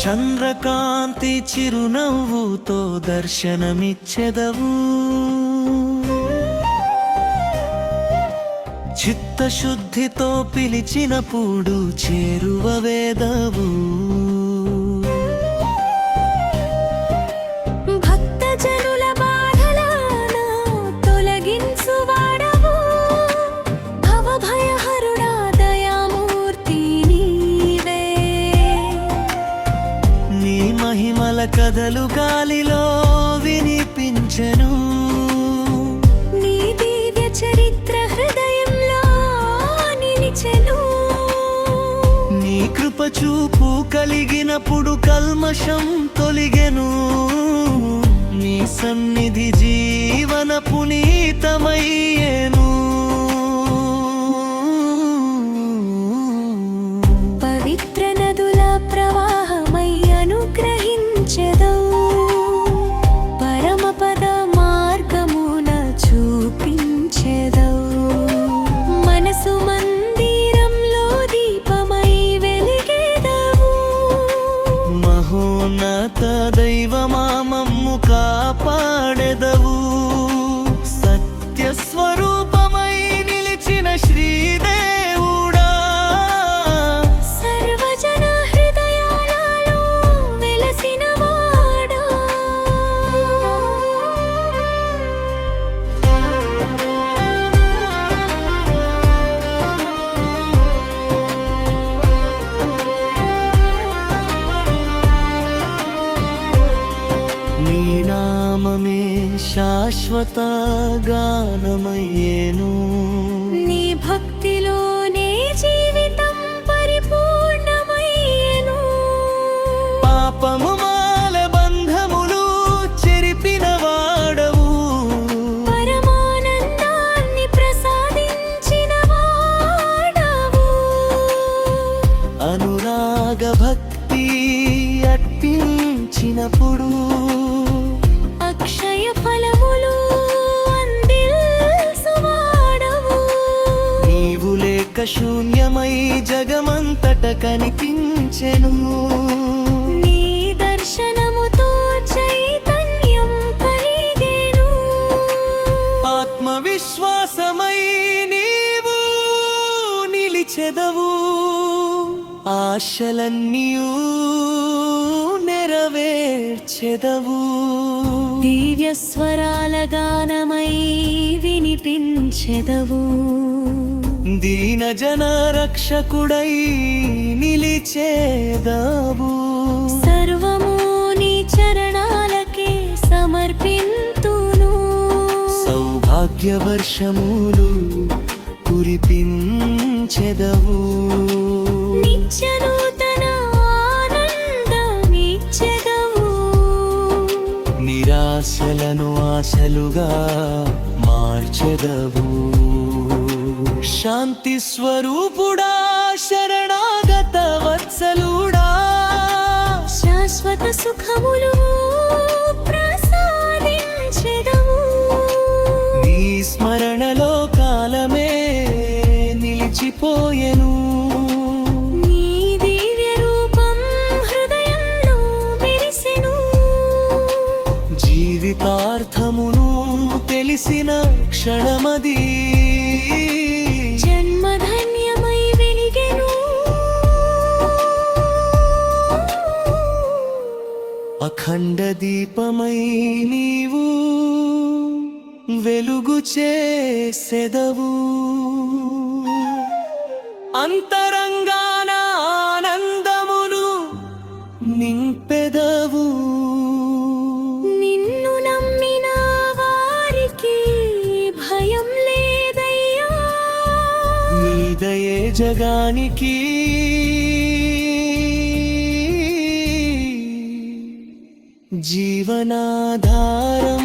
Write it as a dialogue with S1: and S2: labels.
S1: చంద్రకాంతి చిరునవ్వుతో దర్శనమిచ్చెదవు. చిత్తశుద్ధితో పిలిచినప్పుడు చేరువ వేదవు.
S2: భక్తజనుల బాధలను తొలగించువాడవు. భవభయహరుడా దయామూర్తి నీవే.
S1: నీ మహిమల కథలు గాలిలో వినిపించెను.
S2: నీ దివ్య చరిత్ర హృదయంలో నిలిచెను.
S1: నీ కృప చూపు కలిగినప్పుడు కల్మషం తొలిగెను. నీ సన్నిధి జీవన పునీతమయ్యేను.
S2: పవిత్ర నదుల ప్రవాహమై అనుగ్రహించెదవు. పరమపద మార్గమున చూపించెదవు. మనసు మందిరంలో దీపమై వెలిగెదవు.
S1: మహోన్నత దైవమా మమ్ము కాపాడెదవు. సత్య స్వరూపమై నిలిచిన శ్రీదేవుడా,
S2: సర్వజన హృదయాలలో వెలసినవాడా.
S1: నీ నామమే శాశ్వత గానమయ్యేను.
S2: నీ భక్తిలోనే జీవితం పరిపూర్ణమయ్యేను.
S1: పాపము మాల బంధములు చెరిపిన వాడవు.
S2: పరమానందాన్ని ప్రసాదించిన వాడవు.
S1: అనురాగ భక్తి అర్పించినప్పుడు
S2: అక్షయ ఫలములు అందిల్చువాడవు.
S1: నీవు లేక శూన్యమై జగమంతట కనిపించెను.
S2: నీ దర్శనముతో చైతన్యం కలిగెను.
S1: ఆత్మవిశ్వాసమై నీవు నిలిచెదవు. ఆశలన్నీయూ నెరవేర్చెదవు.
S2: దివ్య స్వరాల గానమై వినిపించెదవు.
S1: దీన జన రక్షకుడై నిలిచేదవు.
S2: సర్వము నీ చరణాలకే సమర్పింతును.
S1: సౌభాగ్య వర్షములు కురిపించెదవు.
S2: నిత్య నూతన ఆనందమిచ్చెదవు.
S1: నిరాశలను ఆశలుగా మార్చెదవు. శాంతి స్వరూపుడా, శరణాగత వత్సలుడా,
S2: శాశ్వత సుఖములు ప్రసాదించెదవు.
S1: నీ స్మరణలో కాలమే నిలిచిపోయెను.
S2: నీ దివ్య రూపం హృదయంలో మెరిసెను.
S1: జీవితార్థమును తెలిసిన క్షణమది.
S2: జన్మధన్యమై వెలిగెను.
S1: అఖండ దీపమై నీవు వెలుగు చేసెదవు. అంతరంగాన ఆనందమును నింపెదవు.
S2: నిన్ను నమ్మిన వారికి భయం లేదయ్యా.
S1: నీ దయే జగానికి జీవనాధారం.